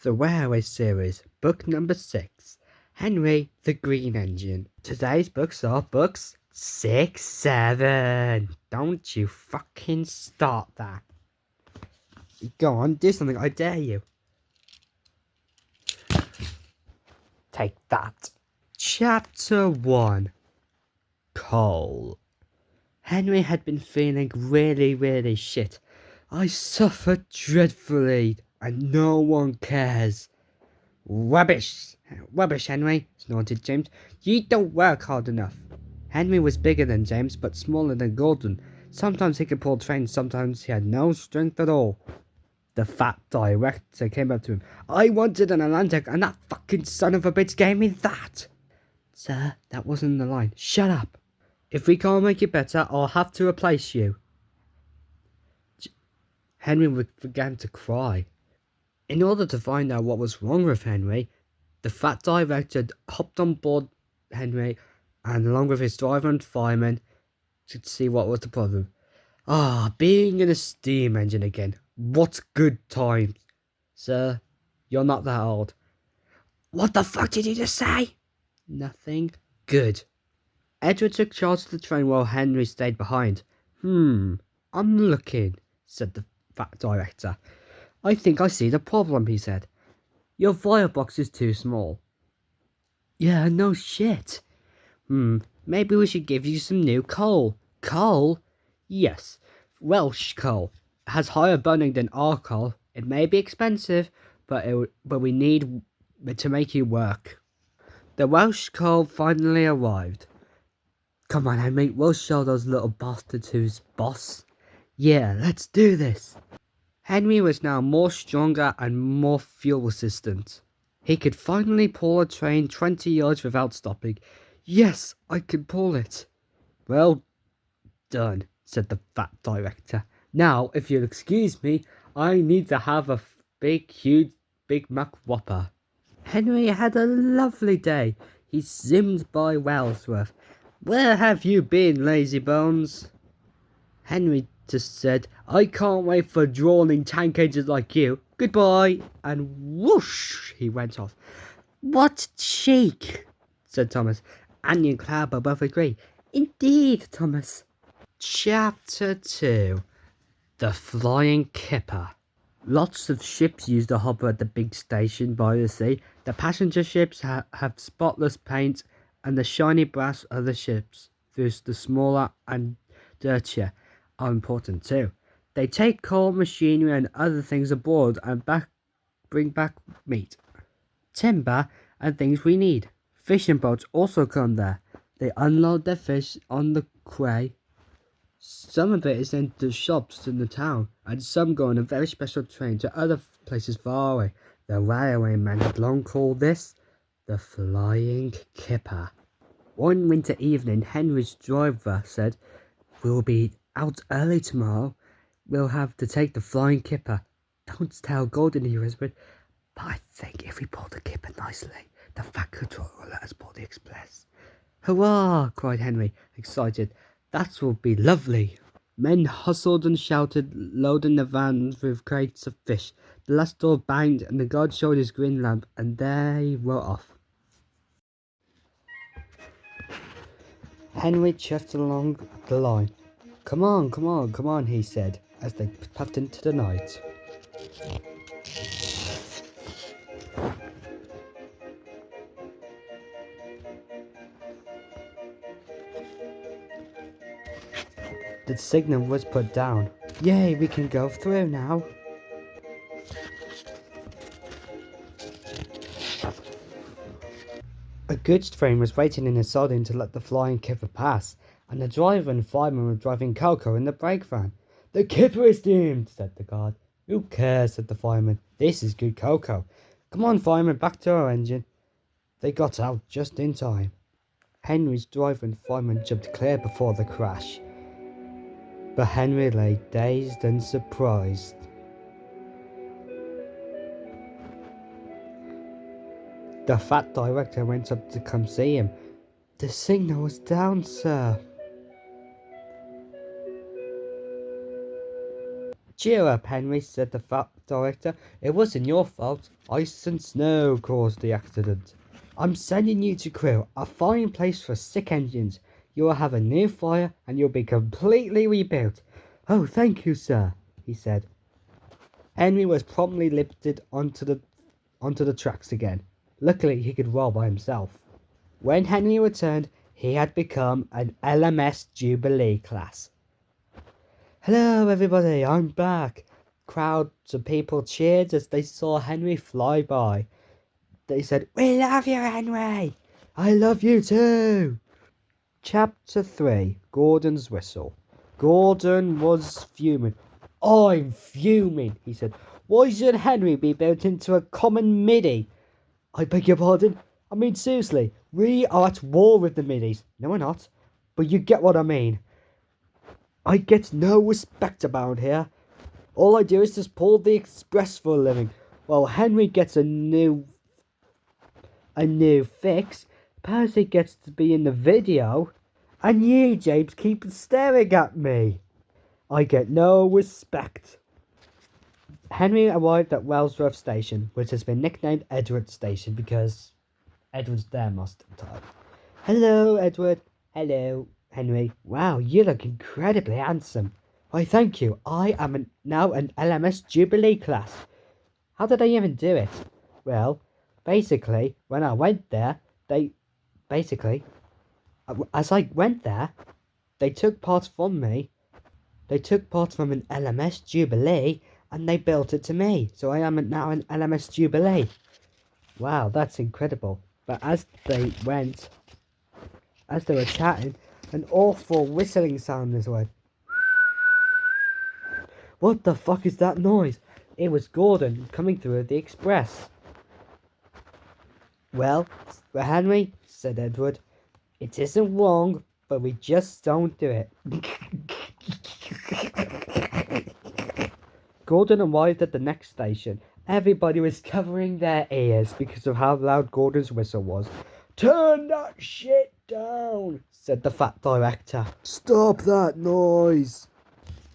The Railway Series, book number 6, Henry the Green Engine. Today's books are books 6, 7. Don't you fucking start that. Go on, do something, I dare you. Take that. Chapter 1, Coal. Henry had been feeling really shit. I suffered dreadfully, and no one cares. Rubbish, Henry, snorted James. You don't work hard enough. Henry was bigger than James, but smaller than Gordon. Sometimes he could pull trains, sometimes he had no strength at all. The fat director came up to him. I wanted an Atlantic, and that fucking son of a bitch gave me that. Sir, that wasn't the line. Shut up. If we can't make it better, I'll have to replace you. Henry began to cry. In order to find out what was wrong with Henry, the fat director hopped on board Henry, and along with his driver and fireman, to see what was the problem. Being in a steam engine again. What good times. Sir, you're not that old. What the fuck did you just say? Nothing. Good. Edward took charge of the train while Henry stayed behind. I'm looking, said the fat director. I think I see the problem, he said. Your firebox is too small. Yeah, no shit. Maybe we should give you some new coal. Coal? Yes, Welsh coal. It has higher burning than our coal. It may be expensive, but we need to make you work. The Welsh coal finally arrived. Come on, Henry, we'll show those little bastards who's boss. Yeah, let's do this. Henry was now more stronger and more fuel resistant. He could finally pull a train 20 yards without stopping. Yes, I can pull it. Well done, said the fat director. Now, if you'll excuse me, I need to have a huge Big Mac Whopper. Henry had a lovely day. He zoomed by Wellsworth. Where have you been, lazy bones? Henry just said, I can't wait for drawling tank engines like you. Goodbye. And whoosh, he went off. What cheek, said Thomas. Anya and Cloudbell both agree. Indeed, Thomas. Chapter 2, The Flying Kipper. Lots of ships use the harbor at the big station by the sea. The passenger ships have spotless paint, and the shiny brass of the ships, thus the smaller and dirtier, are important too. They take coal, machinery and other things aboard and bring back meat, timber and things we need. Fishing boats also come there. They unload their fish on the quay. Some of it is sent to shops in the town, and some go on a very special train to other places far away. The railwaymen had long called this the Flying Kipper. One winter evening, Henry's driver said, We'll be out early tomorrow. We'll have to take the Flying Kipper. Don't tell Gordon, he whispered. But I think if we pull the Kipper nicely, the fat controller will let us pull the express. Hurrah! Cried Henry, excited. That will be lovely. Men hustled and shouted, loading the vans with crates of fish. The last door banged, and the guard showed his green lamp, and they were off. Henry chuffed along the line. Come on, he said, as they puffed into the night. The signal was put down. Yay, we can go through now. A goods train was waiting in a siding to let the Flying Kipper pass, and the driver and fireman were driving cocoa in the brake van. The Kipper is doomed, said the guard. Who cares, said the fireman. This is good cocoa. Come on, fireman, back to our engine. They got out just in time. Henry's driver and fireman jumped clear before the crash. But Henry lay dazed and surprised. The fat director went up to come see him. The signal was down, sir. Cheer up, Henry, said the fat director. It wasn't your fault. Ice and snow caused the accident. I'm sending you to Crew, a fine place for sick engines. You will have a new fire and you'll be completely rebuilt. Oh, thank you, sir, he said. Henry was promptly lifted onto the tracks again. Luckily, he could roll by himself. When Henry returned, he had become an LMS Jubilee class. Hello, everybody, I'm back. Crowds of people cheered as they saw Henry fly by. They said, We love you, Henry. I love you too. Chapter 3, Gordon's Whistle. Gordon was fuming. I'm fuming, he said. Why should Henry be built into a common MIDI? I beg your pardon? I mean, seriously, we are at war with the MIDIs. No, we're not. But you get what I mean. I get no respect about here. All I do is just pull the express for a living. While Henry gets a new fix, Percy gets to be in the video, and you, James, keep staring at me. I get no respect. Henry arrived at Wellsworth Station, which has been nicknamed Edward Station because Edward's there most of the time. Hello, Edward. Hello, Henry. Wow, you look incredibly handsome. Why, thank you. I am now an LMS Jubilee class. How did I even do it? Well, basically, when I went there, as I went there, they took parts from me. They took parts from an LMS Jubilee, and they built it to me. So I am now an LMS Jubilee. Wow, that's incredible. But as they were chatting, an awful whistling sound is heard. What the fuck is that noise? It was Gordon coming through the express. Well, Henry, said Edward, it isn't wrong, but we just don't do it. Gordon arrived at the next station. Everybody was covering their ears because of how loud Gordon's whistle was. Turn that shit down, said the fat director. Stop that noise.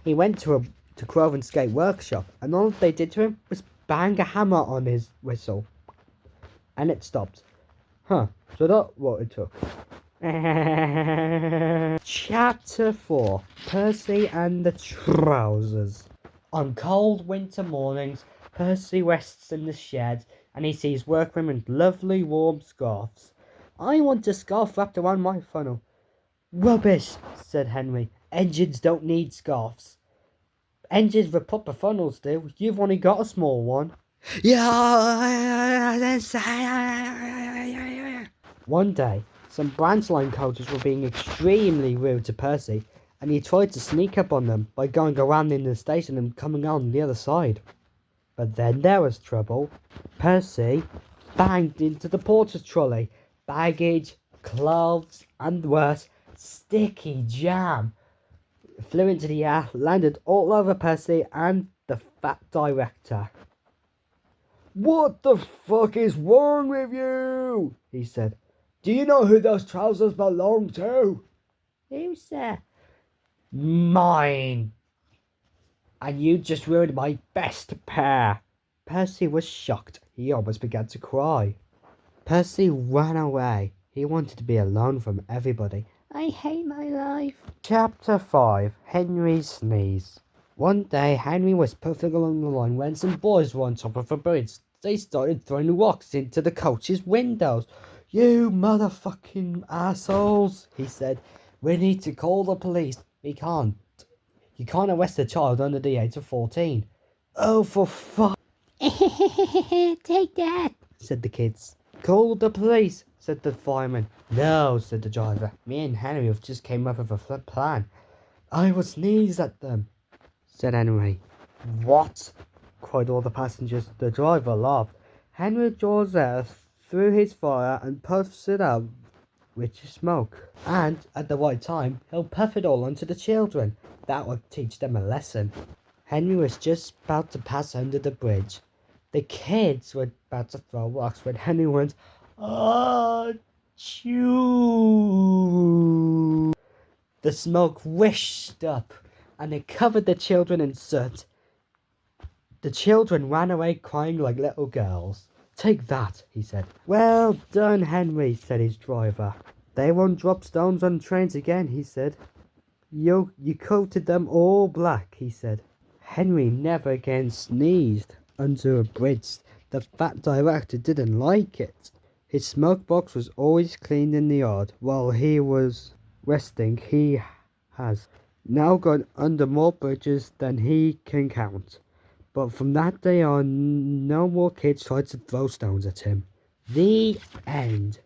He went to Croven's Skate workshop, and all they did to him was bang a hammer on his whistle. And it stopped. Huh, so that's what it took. Chapter 4, Percy and the Trousers. On cold winter mornings, Percy rests in the shed, and he sees workwomen with lovely warm scarves. I want a scarf wrapped around my funnel. Rubbish, said Henry. Engines don't need scarves. Engines with proper funnels do. You've only got a small one. One day, some branch line coaches were being extremely rude to Percy, and he tried to sneak up on them by going around in the station and coming on the other side. But then there was trouble. Percy banged into the porter's trolley. Baggage, clothes, and worse, sticky jam flew into the air, landed all over Percy and the fat director. What the fuck is wrong with you? He said. Do you know who those trousers belong to? Who's that? Mine. And you just ruined my best pair. Percy was shocked. He almost began to cry. Percy ran away. He wanted to be alone from everybody. I hate my life. Chapter 5, Henry's Sneeze. One day, Henry was puffing along the line when some boys were on top of a bridge. They started throwing rocks into the coach's windows. You motherfucking assholes, he said. We need to call the police. We can't. You can't arrest a child under the age of 14. Oh, for fuck. Take that, said the kids. Call the police, said the fireman. No, said the driver. Me and Henry have just came up with a plan. I will sneeze at them, said Henry. What? Cried all the passengers. The driver laughed. Henry draws air through his fire and puffs it out with smoke. And at the right time, he'll puff it all onto the children. That would teach them a lesson. Henry was just about to pass under the bridge. The kids were about to throw rocks when Henry went, "Ah, chew." The smoke whished up, and it covered the children in soot. The children ran away crying like little girls. "Take that," he said. "Well done, Henry," said his driver. "They won't drop stones on trains again," he said. You coated them all black," he said. Henry never again sneezed under a bridge. The fat director didn't like it. His smoke box was always cleaned in the yard. While he was resting, he has now gone under more bridges than he can count. But from that day on, no more kids tried to throw stones at him. The end.